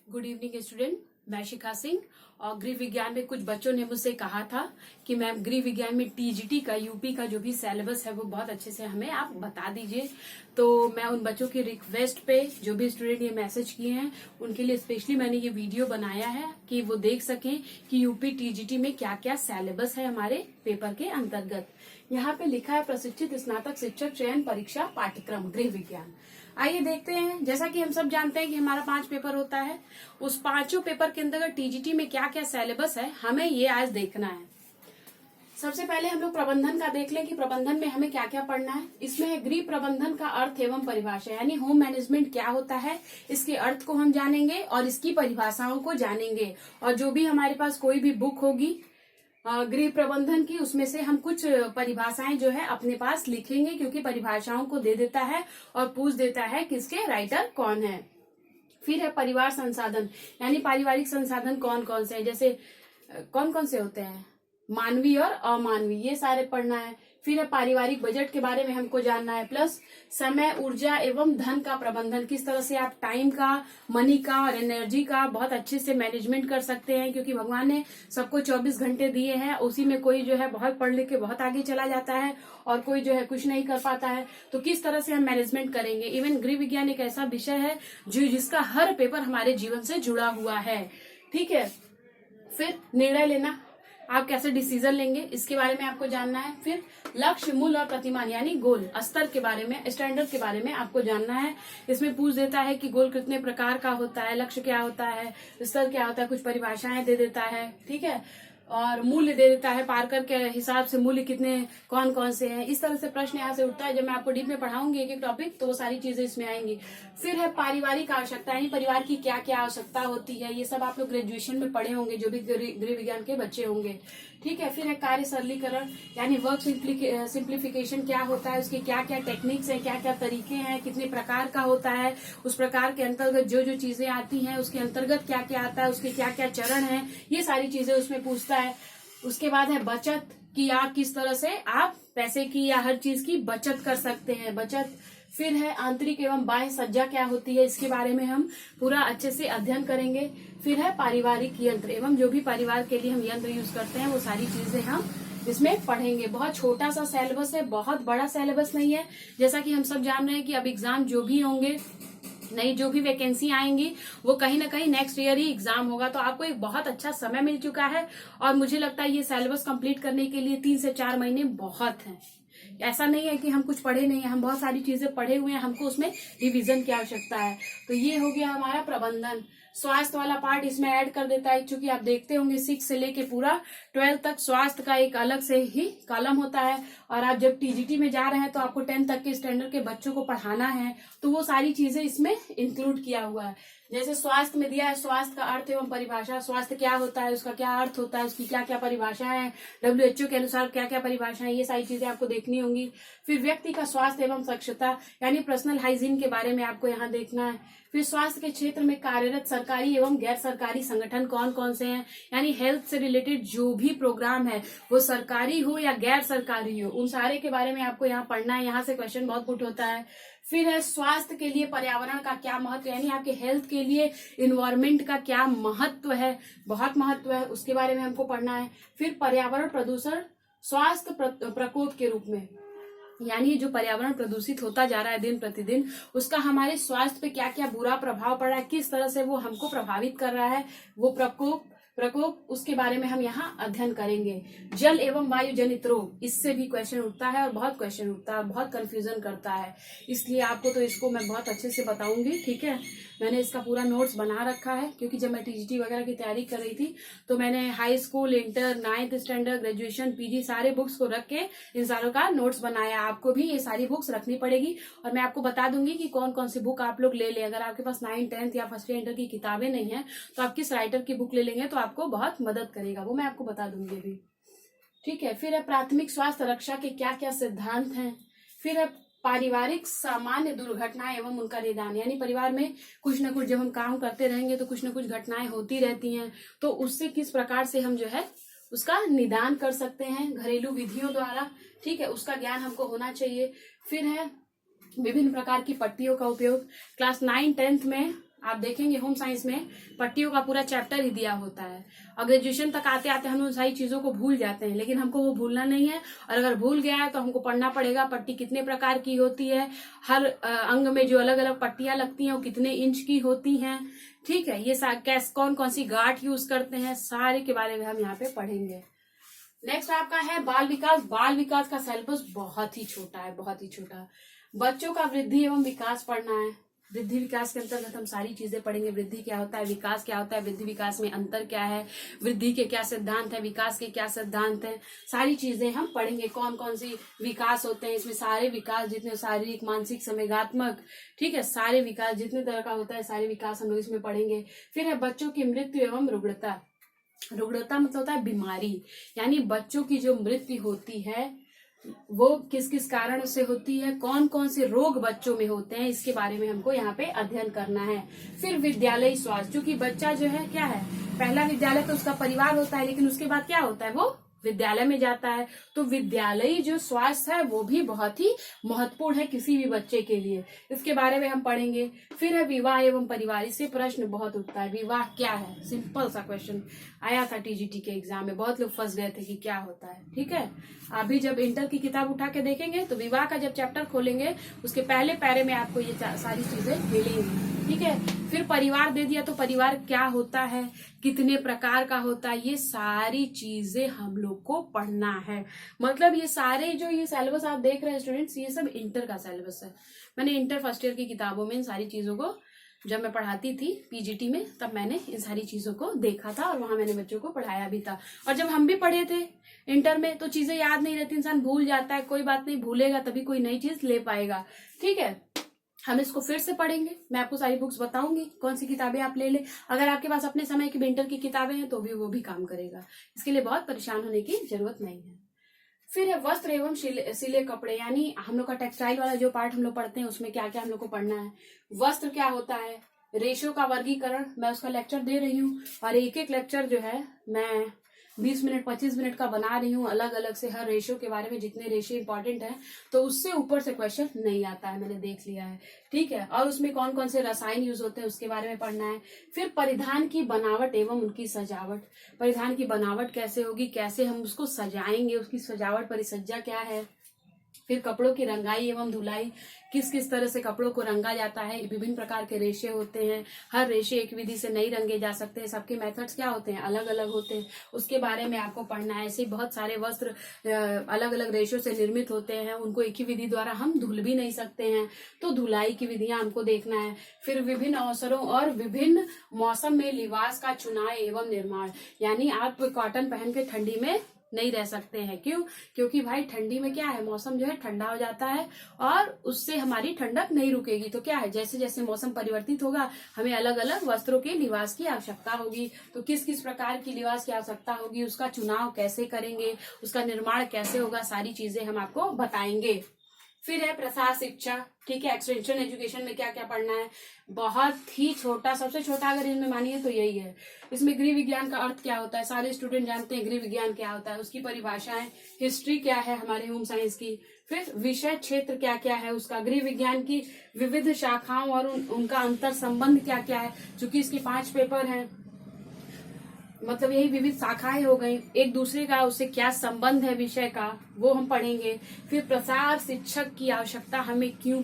Good evening student, मैं शिखा सिंह। और गृह विज्ञान में कुछ बच्चों ने मुझसे कहा था कि मैम गृह विज्ञान में टीजीटी का यूपी का जो भी सिलेबस है वो बहुत अच्छे से हमें आप बता दीजिए। तो मैं उन बच्चों की रिक्वेस्ट पे जो भी स्टूडेंट ये मैसेज किए हैं उनके लिए स्पेशली मैंने ये वीडियो बनाया है कि वो देख सकें कि यूपी टीजीटी में क्या क्या सिलेबस है हमारे पेपर के अंतर्गत। यहाँ पे लिखा है प्रशिक्षित स्नातक शिक्षक चयन परीक्षा पाठ्यक्रम गृह विज्ञान। आइए देखते हैं। जैसा कि हम सब जानते हैं कि हमारा 5 पेपर होता है, उस 5 पेपर के अंतर्गत टीजीटी में क्या क्या सिलेबस है हमें ये आज देखना है। सबसे पहले हम लोग प्रबंधन का देख लें कि प्रबंधन में हमें क्या क्या पढ़ना है। इसमें है गृह प्रबंधन का अर्थ एवं परिभाषा, यानी होम मैनेजमेंट क्या होता है, इसके अर्थ को हम जानेंगे और इसकी परिभाषाओं को जानेंगे। और जो भी हमारे पास कोई भी बुक होगी गृह प्रबंधन की, उसमें से हम कुछ परिभाषाएं जो है अपने पास लिखेंगे, क्योंकि परिभाषाओं को दे देता है और पूछ देता है किसके राइटर कौन है। फिर है परिवार संसाधन, यानी पारिवारिक संसाधन कौन कौन से हैं, जैसे कौन कौन से होते हैं, मानवीय और अमानवीय, ये सारे पढ़ना है। फिर है पारिवारिक बजट के बारे में हमको जानना है, प्लस समय, ऊर्जा एवं धन का प्रबंधन, किस तरह से आप टाइम का, मनी का और एनर्जी का बहुत अच्छे से मैनेजमेंट कर सकते हैं, क्योंकि भगवान ने सबको 24 घंटे दिए हैं, उसी में कोई जो है बहुत पढ़ लिख के बहुत आगे चला जाता है और कोई जो है कुछ नहीं कर पाता है। तो किस तरह से हम मैनेजमेंट करेंगे। इवन गृह विज्ञान एक ऐसा विषय है जिसका हर पेपर हमारे जीवन से जुड़ा हुआ है। ठीक है। फिर निर्णय लेना, आप कैसे डिसीजन लेंगे, इसके बारे में आपको जानना है। फिर लक्ष्य, मूल्य और प्रतिमान, यानी गोल, स्तर के बारे में, स्टैंडर्ड के बारे में आपको जानना है। इसमें पूछ देता है कि गोल कितने प्रकार का होता है, लक्ष्य क्या होता है, स्तर क्या होता है, कुछ परिभाषाएं दे देता है। ठीक है। और मूल्य दे देता है, पार्कर के हिसाब से मूल्य कितने कौन कौन से हैं। इस तरह से प्रश्न यहाँ से उठता है। जब मैं आपको डीप में पढ़ाऊंगी एक एक टॉपिक तो वो सारी चीजें इसमें आएंगी। फिर है पारिवारिक आवश्यकता, यानी परिवार की क्या क्या आवश्यकता होती है, ये सब आप लोग ग्रेजुएशन में पढ़े होंगे जो भी गृह विज्ञान के बच्चे होंगे। ठीक है। फिर है कार्य सरलीकरण, यानी वर्क सिंप्लीफिकेशन क्या होता है, उसके क्या क्या टेक्निक्स हैं, क्या क्या तरीके हैं, कितने प्रकार का होता है, उस प्रकार के अंतर्गत जो जो चीजें आती हैं उसके अंतर्गत क्या क्या आता है, उसके क्या क्या चरण हैं, ये सारी चीजें उसमें पूछता है। उसके बाद है बचत, कि आप किस तरह से आप पैसे की या हर चीज की बचत कर सकते हैं, बचत। फिर है आंतरिक एवं बाह्य सज्जा क्या होती है, इसके बारे में हम पूरा अच्छे से अध्ययन करेंगे। फिर है पारिवारिक यंत्र एवं जो भी परिवार के लिए हम यंत्र यूज करते हैं वो सारी चीजें हम इसमें पढ़ेंगे। बहुत छोटा सा सिलेबस है, बहुत बड़ा सिलेबस नहीं है। जैसा कि हम सब जान रहे हैं कि अब एग्जाम जो भी होंगे, नई जो भी वैकेंसी आएंगी वो कहीं ना कहीं नेक्स्ट ईयर ही एग्जाम होगा। तो आपको एक बहुत अच्छा समय मिल चुका है और मुझे लगता है ये सिलेबस कंप्लीट करने के लिए 3 से 4 महीने बहुत हैं। ऐसा नहीं है कि हम कुछ पढ़े नहीं है, हम बहुत सारी चीजें पढ़े हुए हैं, हमको उसमें रिवीजन की आवश्यकता है। तो ये हो गया हमारा प्रबंधन। स्वास्थ्य वाला पार्ट इसमें ऐड कर देता है, क्योंकि आप देखते होंगे 6 से लेके पूरा 12 तक स्वास्थ्य का एक अलग से ही कॉलम होता है। और आप जब टीजीटी में जा रहे हैं तो आपको 10 तक के स्टैंडर्ड के बच्चों को पढ़ाना है, तो वो सारी चीजें इसमें इंक्लूड किया हुआ है। जैसे स्वास्थ्य में दिया है, स्वास्थ्य का अर्थ एवं परिभाषा, स्वास्थ्य क्या होता है, उसका क्या अर्थ होता है, उसकी क्या क्या परिभाषा है, WHO के अनुसार क्या क्या परिभाषा है, ये सारी चीजें आपको देखनी होंगी। फिर व्यक्ति का स्वास्थ्य एवं स्वच्छता, यानी पर्सनल हाइजीन के बारे में आपको यहाँ देखना है। फिर स्वास्थ्य के क्षेत्र में कार्यरत सरकारी एवं गैर सरकारी संगठन कौन कौन से हैं, यानी हेल्थ से रिलेटेड जो भी प्रोग्राम है वो सरकारी हो या गैर सरकारी हो, उन सारे के बारे में आपको यहाँ पढ़ना है। यहाँ से क्वेश्चन बहुत पुट होता है। फिर है स्वास्थ्य के लिए पर्यावरण का क्या महत्व, यानी आपके हेल्थ के लिए इन्वायरमेंट का क्या महत्व है, बहुत महत्व है, उसके बारे में हमको पढ़ना है। फिर पर्यावरण प्रदूषण स्वास्थ्य प्रकोप के रूप में, यानी जो पर्यावरण प्रदूषित होता जा रहा है दिन प्रतिदिन, उसका हमारे स्वास्थ्य पे क्या क्या बुरा प्रभाव पड़ रहा है, किस तरह से वो हमको प्रभावित कर रहा है, वो प्रकोप, उसके बारे में हम यहाँ अध्ययन करेंगे। जल एवं वायु जनित रोग, इससे भी क्वेश्चन उठता है और बहुत क्वेश्चन उठता है, बहुत कंफ्यूजन करता है, इसलिए आपको तो इसको मैं बहुत अच्छे से बताऊंगी। ठीक है। मैंने इसका पूरा नोट्स बना रखा है, क्योंकि जब मैं टीजीटी वगैरह की तैयारी कर रही थी तो मैंने high school, inter, 9th standard, graduation, PG सारे बुक्स को रख के इन सारों का नोट्स बनाया। आपको भी ये सारी बुक्स रखनी पड़ेगी और मैं आपको बता दूंगी कि कौन कौन सी बुक आप लोग ले लें। अगर आपके पास 9th, 10th या फर्स्ट ईयर इंटर की किताबें नहीं है तो आप किस राइटर की बुक ले लेंगे तो आपको बहुत मदद करेगा, वो मैं आपको बता दूंगी अभी। ठीक है। फिर है प्राथमिक स्वास्थ्य रक्षा के क्या क्या सिद्धांत हैं। फिर है पारिवारिक सामान्य दुर्घटनाएं एवं उनका निदान, यानी परिवार में कुछ न कुछ जब हम काम करते रहेंगे तो कुछ न कुछ घटनाएं होती रहती हैं, तो उससे किस प्रकार से हम जो है उसका निदान कर सकते हैं घरेलू विधियों द्वारा। ठीक है। उसका ज्ञान हमको होना चाहिए। फिर है विभिन्न प्रकार की पट्टियों का उपयोग। क्लास 9, 10th में आप देखेंगे होम साइंस में पट्टियों का पूरा चैप्टर ही दिया होता है, और ग्रेजुएशन तक आते आते हम उन सारी चीजों को भूल जाते हैं, लेकिन हमको वो भूलना नहीं है। और अगर भूल गया है तो हमको पढ़ना पड़ेगा पट्टी कितने प्रकार की होती है, हर अंग में जो अलग अलग पट्टियां लगती हैं वो कितने इंच की होती हैं, ठीक है, ये कौन कौन सी गांठ यूज करते हैं, सारे के बारे में हम यहाँ पे पढ़ेंगे। नेक्स्ट आपका है बाल विकास। बाल विकास का सिलेबस बहुत ही छोटा है, बहुत ही छोटा। बच्चों का वृद्धि एवं विकास पढ़ना है। वृद्धि विकास के अंतर्गत हम सारी चीजें पढ़ेंगे। वृद्धि क्या होता है, विकास क्या होता है, वृद्धि विकास में अंतर क्या है, वृद्धि के क्या सिद्धांत है, विकास के क्या सिद्धांत है, सारी चीजें हम पढ़ेंगे। कौन कौन सी विकास होते हैं, इसमें सारे विकास जितने शारीरिक, मानसिक, संवेगात्मक, ठीक है, सारे विकास जितने तरह का होता है, सारे विकास हम लोग इसमें पढ़ेंगे। फिर है बच्चों की मृत्यु एवं रुग्णता। रुग्णता मतलब होता है बीमारी, यानी बच्चों की जो मृत्यु होती है वो किस किस कारण से होती है, कौन कौन से रोग बच्चों में होते हैं, इसके बारे में हमको यहाँ पे अध्ययन करना है। फिर विद्यालय स्वास्थ्य, क्योंकि बच्चा जो है क्या है, पहला विद्यालय तो उसका परिवार होता है, लेकिन उसके बाद क्या होता है, वो विद्यालय में जाता है। तो विद्यालयी जो स्वास्थ्य है वो भी बहुत ही महत्वपूर्ण है किसी भी बच्चे के लिए, इसके बारे में हम पढ़ेंगे। फिर है विवाह एवं परिवार। इससे प्रश्न बहुत उठता है, विवाह क्या है, सिंपल सा क्वेश्चन आया था टीजीटी के एग्जाम में, बहुत लोग फंस गए थे कि क्या होता है, ठीक है। अभी जब इंटर की किताब उठा के देखेंगे तो विवाह का जब चैप्टर खोलेंगे उसके पहले पैरे में आपको ये सारी चीजें मिलेंगी, ठीक है। फिर परिवार दे दिया, तो परिवार क्या होता है, कितने प्रकार का होता है, ये सारी चीजें हम लोग को पढ़ना है। मतलब ये सारे जो ये सिलेबस आप देख रहे हैं स्टूडेंट्स, ये सब इंटर का सिलेबस है। मैंने इंटर फर्स्ट ईयर की किताबों में इन सारी चीजों को, जब मैं पढ़ाती थी पीजीटी में, तब मैंने इन सारी चीजों को देखा था और वहां मैंने बच्चों को पढ़ाया भी था। और जब हम भी पढ़े थे इंटर में तो चीजें याद नहीं रहती, इंसान भूल जाता है। कोई बात नहीं, भूलेगा तभी कोई नई चीज ले पाएगा, ठीक है। हम इसको फिर से पढ़ेंगे, मैं आपको सारी बुक्स बताऊंगी कौन सी किताबें आप ले ले। अगर आपके पास अपने समय की इंटर की किताबें हैं तो भी वो भी काम करेगा, इसके लिए बहुत परेशान होने की जरूरत नहीं है। फिर है वस्त्र एवं सिले कपड़े, यानी हम लोग का टेक्सटाइल वाला जो पार्ट हम लोग पढ़ते हैं उसमें क्या क्या हम लोग को पढ़ना है। वस्त्र क्या होता है, रेशो का वर्गीकरण, मैं उसका लेक्चर दे रही हूँ, और एक एक लेक्चर जो है मैं 20 मिनट 25 मिनट का बना रही हूँ, अलग अलग से हर रेशो के बारे में, जितने रेशो इंपॉर्टेंट है, तो उससे ऊपर से क्वेश्चन नहीं आता है, मैंने देख लिया है, ठीक है। और उसमें कौन कौन से रसायन यूज होते हैं उसके बारे में पढ़ना है। फिर परिधान की बनावट एवं उनकी सजावट, परिधान की बनावट कैसे होगी, कैसे हम उसको सजाएंगे, उसकी सजावट परिसज्जा क्या है। फिर कपड़ों की रंगाई एवं धुलाई, किस किस तरह से कपड़ों को रंगा जाता है, विभिन्न प्रकार के रेशे होते हैं, हर रेशे एक विधि से नहीं रंगे जा सकते, सबके मेथड्स क्या होते हैं, अलग अलग होते हैं, उसके बारे में आपको पढ़ना है। ऐसे बहुत सारे वस्त्र अलग अलग रेशों से निर्मित होते हैं, उनको एक ही विधि द्वारा हम धुल भी नहीं सकते हैं, तो धुलाई की विधियां हमको देखना है। फिर विभिन्न अवसरों और विभिन्न मौसम में लिबास का चुनाव एवं निर्माण, यानी आप कॉटन पहन के ठंडी में नहीं रह सकते हैं, क्यों, क्योंकि भाई ठंडी में क्या है, मौसम जो है ठंडा हो जाता है और उससे हमारी ठंडक नहीं रुकेगी, तो क्या है, जैसे जैसे मौसम परिवर्तित होगा हमें अलग अलग वस्त्रों के लिबास की आवश्यकता होगी। तो किस किस प्रकार की लिबास की आवश्यकता होगी, उसका चुनाव कैसे करेंगे, उसका निर्माण कैसे होगा, सारी चीजें हम आपको बताएंगे। फिर है प्रसार शिक्षा, ठीक है, एक्सटेंशन एजुकेशन में क्या क्या पढ़ना है, बहुत ही छोटा, सबसे छोटा अगर इनमें मानिए तो यही है। इसमें गृह विज्ञान का अर्थ क्या होता है, सारे स्टूडेंट जानते हैं गृह विज्ञान क्या होता है, उसकी परिभाषाएं, हिस्ट्री क्या है हमारे होम साइंस की, फिर विषय क्षेत्र क्या क्या है उसका, गृह विज्ञान की विविध शाखाओं और उनका अंतर संबंध क्या क्या है, चूंकि इसके 5 पेपर हैं, मतलब यही विविध शाखाएं हो गई, एक दूसरे का उससे क्या संबंध है विषय का, वो हम पढ़ेंगे। फिर प्रसार शिक्षक की आवश्यकता हमें क्यों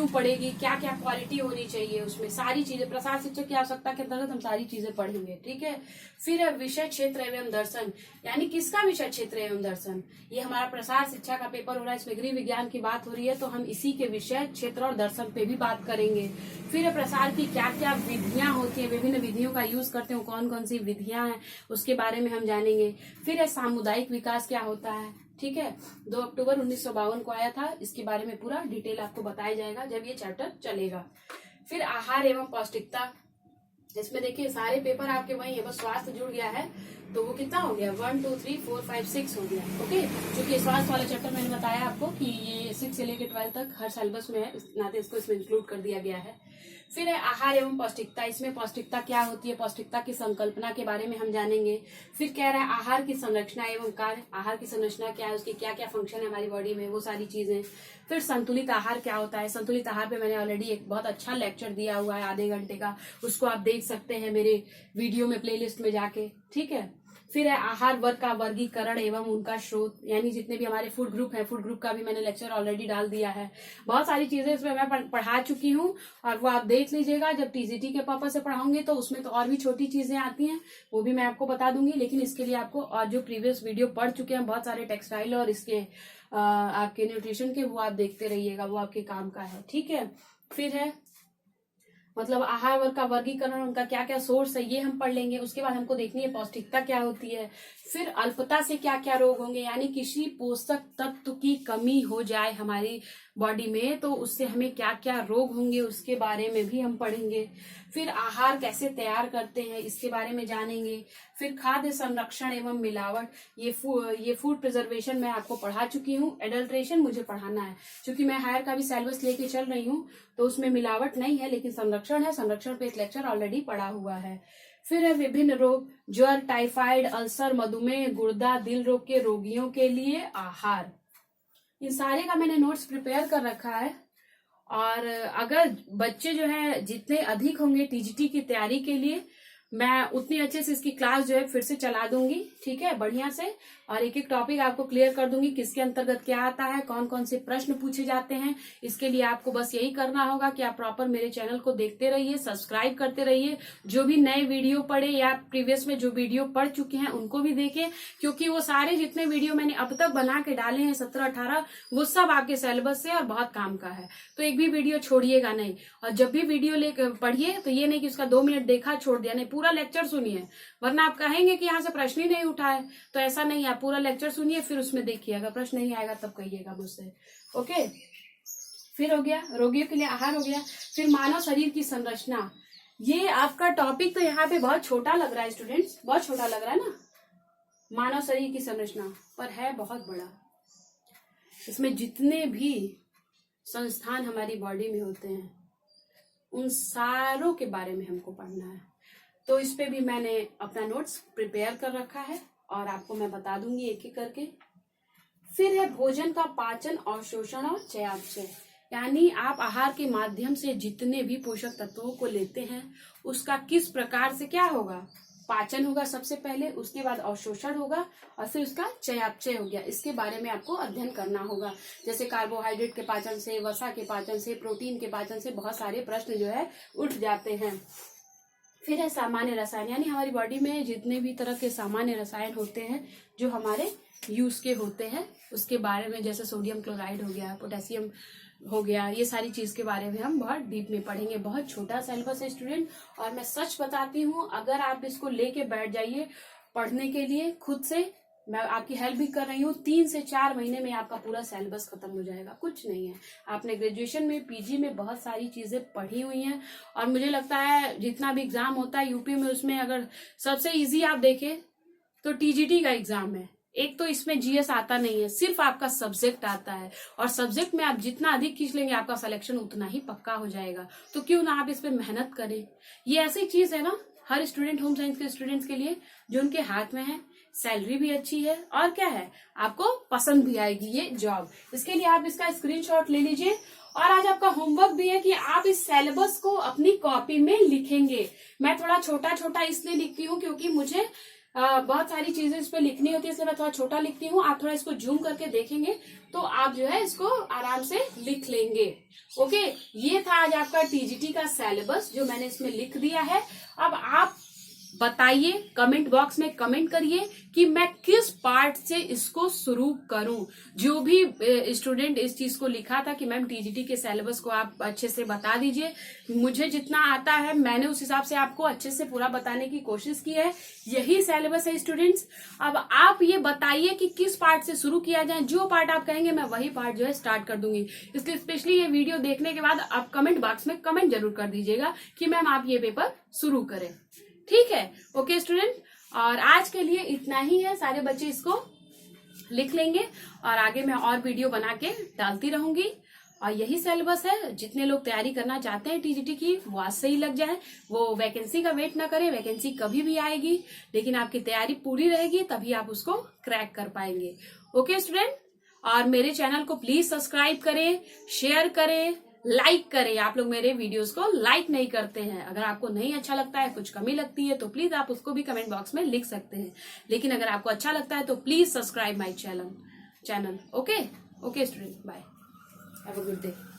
पड़ेगी, क्या क्या क्वालिटी होनी चाहिए उसमें, सारी चीजें प्रसार शिक्षक की आवश्यकता के अंतर्गत हम सारी चीजें पढ़ेंगे, ठीक है। फिर है विषय क्षेत्र एवं दर्शन, यानी किसका विषय क्षेत्र एवं दर्शन, ये हमारा प्रसार शिक्षा का पेपर हो रहा है, इसमें गृह विज्ञान की बात हो रही है, तो हम इसी के विषय क्षेत्र और दर्शन पे भी बात करेंगे। फिर है प्रसार की क्या क्या विधियां होती है, विभिन्न विधियों का यूज करते हैं, कौन कौन सी विधियां हैं उसके बारे में हम जानेंगे। फिर है सामुदायिक विकास क्या होता है, ठीक है, 2 अक्टूबर 1952 को आया था, इसके बारे में पूरा डिटेल आपको बताया जाएगा जब ये चैप्टर चलेगा। फिर आहार एवं पौष्टिकता, इसमें देखिए सारे पेपर आपके वही है, बस स्वास्थ्य जुड़ गया है तो वो कितना हो गया, 1 2 3 4 5 6 हो गया, ओके। क्योंकि स्वास्थ्य वाला चैप्टर मैंने बताया आपको कि ये 6 से लेकर 12 तक हर सिलेबस में है, नाते इसको इसमें इंक्लूड कर दिया गया है। फिर है आहार एवं पौष्टिकता, इसमें पौष्टिकता क्या होती है, पौष्टिकता की संकल्पना के बारे में हम जानेंगे। फिर कह रहा है आहार की संरचना एवं कार्य, आहार की संरचना क्या है, उसके क्या क्या फंक्शन है हमारी बॉडी में, वो सारी चीजें। फिर संतुलित आहार क्या होता है, संतुलित आहार पे मैंने ऑलरेडी एक बहुत अच्छा लेक्चर दिया हुआ है आधे घंटे का, उसको आप देख सकते हैं मेरे वीडियो में प्लेलिस्ट में जाके, ठीक है। फिर है आहार वर्ग का वर्गीकरण एवं उनका स्रोत, यानी जितने भी हमारे फूड ग्रुप है, फूड ग्रुप का भी मैंने लेक्चर ऑलरेडी डाल दिया है। बहुत सारी चीजें इसमें मैं पढ़ा चुकी हूँ और वो आप देख लीजिएगा। जब टीजीटी के पर्पज से पढ़ाऊंगे तो उसमें तो और भी छोटी चीजें आती हैं, वो भी मैं आपको बता दूंगी। लेकिन इसके लिए आपको और जो प्रीवियस वीडियो पढ़ चुके हैं बहुत सारे टेक्सटाइल और इसके आपके न्यूट्रिशन के, वो आप देखते रहिएगा, वो आपके काम का है, ठीक है। फिर है मतलब आहार वर्ग का वर्गीकरण, उनका क्या क्या सोर्स है ये हम पढ़ लेंगे। उसके बाद हमको देखनी है पौष्टिकता क्या होती है। फिर अल्पता से क्या क्या रोग होंगे, यानी किसी पोषक तत्व की कमी हो जाए हमारी बॉडी में तो उससे हमें क्या क्या रोग होंगे उसके बारे में भी हम पढ़ेंगे। फिर आहार कैसे तैयार करते हैं इसके बारे में जानेंगे। फिर खाद्य संरक्षण एवं मिलावट, ये फूड प्रिजर्वेशन मैं आपको पढ़ा चुकी हूँ। एडल्ट्रेशन मुझे पढ़ाना है क्योंकि मैं हायर का भी सिलेबस लेके चल रही हूँ, तो उसमें मिलावट नहीं है लेकिन संरक्षण है। संरक्षण पे एक लेक्चर ऑलरेडी पढ़ा हुआ है। फिर है विभिन्न रोग, ज्वर, टाइफाइड, अल्सर, मधुमेह, गुर्दा, दिल रोग के रोगियों के लिए आहार। इन सारे का मैंने नोट्स प्रिपेयर कर रखा है। और अगर बच्चे जो है जितने अधिक होंगे टीजीटी की तैयारी के लिए, मैं उतनी अच्छे से इसकी क्लास जो है फिर से चला दूंगी, ठीक है, बढ़िया से। और एक एक टॉपिक आपको क्लियर कर दूंगी, किसके अंतर्गत क्या आता है, कौन कौन से प्रश्न पूछे जाते हैं। इसके लिए आपको बस यही करना होगा कि आप प्रॉपर मेरे चैनल को देखते रहिए, सब्सक्राइब करते रहिए। जो भी नए वीडियो पढ़े या प्रीवियस में जो वीडियो पढ़ चुके हैं उनको भी देखें, क्योंकि वो सारे जितने वीडियो मैंने अब तक बना के डाले हैं 17-18, वो सब आपके सिलेबस से और बहुत काम का है। तो एक भी वीडियो छोड़िएगा नहीं। और जब भी वीडियो लेकर पढ़िए तो ये नहीं कि उसका 2 मिनट देखा छोड़ दिया, नहीं, पूरा लेक्चर सुनिए, वरना आप कहेंगे कि यहाँ से प्रश्न ही नहीं उठा है। तो ऐसा नहीं, आप पूरा लेक्चर सुनिए फिर उसमें देखिए, अगर प्रश्न नहीं आएगा तब कहिएगा मुझसे, ओके। फिर हो गया रोगियों के लिए आहार, हो गया। फिर मानव शरीर की संरचना, ये आपका टॉपिक तो यहाँ पे बहुत छोटा लग रहा है स्टूडेंट्स, बहुत छोटा लग रहा है ना, मानव शरीर की संरचना, पर है बहुत बड़ा। इसमें जितने भी संस्थान हमारी बॉडी में होते हैं उन सारों के बारे में हमको पढ़ना है। तो इस पे भी मैंने अपना नोट्स प्रिपेयर कर रखा है और आपको मैं बता दूंगी एक एक करके। फिर है भोजन का पाचन, अवशोषण और चयापचय, यानी आप आहार के माध्यम से जितने भी पोषक तत्वों को लेते हैं उसका किस प्रकार से क्या होगा, पाचन होगा सबसे पहले, उसके बाद अवशोषण होगा और फिर उसका चयापचय हो गया। इसके बारे में आपको अध्ययन करना होगा। जैसे कार्बोहाइड्रेट के पाचन से, वसा के पाचन से, प्रोटीन के पाचन से बहुत सारे प्रश्न जो है उठ जाते हैं। फिर है सामान्य रसायन, यानी हमारी बॉडी में जितने भी तरह के सामान्य रसायन होते हैं जो हमारे यूज के होते हैं उसके बारे में, जैसे सोडियम क्लोराइड हो गया, पोटेशियम हो गया, ये सारी चीज के बारे में हम बहुत डीप में पढ़ेंगे। बहुत छोटा सिलेबस है स्टूडेंट, और मैं सच बताती हूँ अगर आप इसको लेके बैठ जाइए पढ़ने के लिए खुद से, मैं आपकी हेल्प भी कर रही हूँ, 3 से 4 महीने में आपका पूरा सिलेबस खत्म हो जाएगा। कुछ नहीं है, आपने ग्रेजुएशन में, पीजी में बहुत सारी चीजें पढ़ी हुई हैं। और मुझे लगता है जितना भी एग्जाम होता है यूपी में, उसमें अगर सबसे इजी आप देखें तो टीजीटी का एग्जाम है। एक तो इसमें जीएस आता नहीं है, सिर्फ आपका सब्जेक्ट आता है, और सब्जेक्ट में आप जितना अधिक खींच लेंगे आपका सिलेक्शन उतना ही पक्का हो जाएगा। तो क्यों ना आप इस पे मेहनत करें। ये ऐसी चीज है ना हर स्टूडेंट, होम साइंस के स्टूडेंट्स के लिए, जो उनके हाथ में है, सैलरी भी अच्छी है और क्या है आपको पसंद भी आएगी ये जॉब। इसके लिए आप इसका स्क्रीनशॉट ले लीजिए। और आज आपका होमवर्क भी है कि आप इस सिलेबस को अपनी कॉपी में लिखेंगे। मैं थोड़ा छोटा छोटा इसलिए लिखती हूँ क्योंकि मुझे बहुत सारी चीजें इस पे लिखनी होती है, इसलिए मैं थोड़ा छोटा लिखती हूँ। आप थोड़ा इसको जूम करके देखेंगे तो आप जो है इसको आराम से लिख लेंगे। ओके, ये था आज आपका टीजीटी का सिलेबस जो मैंने इसमें लिख दिया है। अब आप बताइए, कमेंट बॉक्स में कमेंट करिए कि मैं किस पार्ट से इसको शुरू करूं। जो भी स्टूडेंट इस चीज को लिखा था कि मैम टीजीटी के सिलेबस को आप अच्छे से बता दीजिए, मुझे जितना आता है मैंने उस हिसाब से आपको अच्छे से पूरा बताने की कोशिश की है। यही सिलेबस है स्टूडेंट्स। अब आप ये बताइए कि किस पार्ट से शुरू किया जाए। जो पार्ट आप कहेंगे मैं वही पार्ट जो है स्टार्ट कर दूंगी। इसलिए स्पेशली ये वीडियो देखने के बाद आप कमेंट बॉक्स में कमेंट जरूर कर दीजिएगा कि मैम आप ये पेपर शुरू करें। ठीक है, ओके स्टूडेंट, और आज के लिए इतना ही है। सारे बच्चे इसको लिख लेंगे और आगे मैं और वीडियो बना के डालती रहूंगी। और यही सिलेबस है, जितने लोग तैयारी करना चाहते हैं टीजीटी की वो आज से ही लग जाए। वो वैकेंसी का वेट ना करें, वैकेंसी कभी भी आएगी, लेकिन आपकी तैयारी पूरी रहेगी तभी आप उसको क्रैक कर पाएंगे। ओके स्टूडेंट, और मेरे चैनल को प्लीज सब्सक्राइब करें, शेयर करें, लाइक करें। आप लोग मेरे वीडियोस को लाइक नहीं करते हैं। अगर आपको नहीं अच्छा लगता है, कुछ कमी लगती है, तो प्लीज आप उसको भी कमेंट बॉक्स में लिख सकते हैं। लेकिन अगर आपको अच्छा लगता है तो please subscribe my channel. Okay student, bye, have a good day.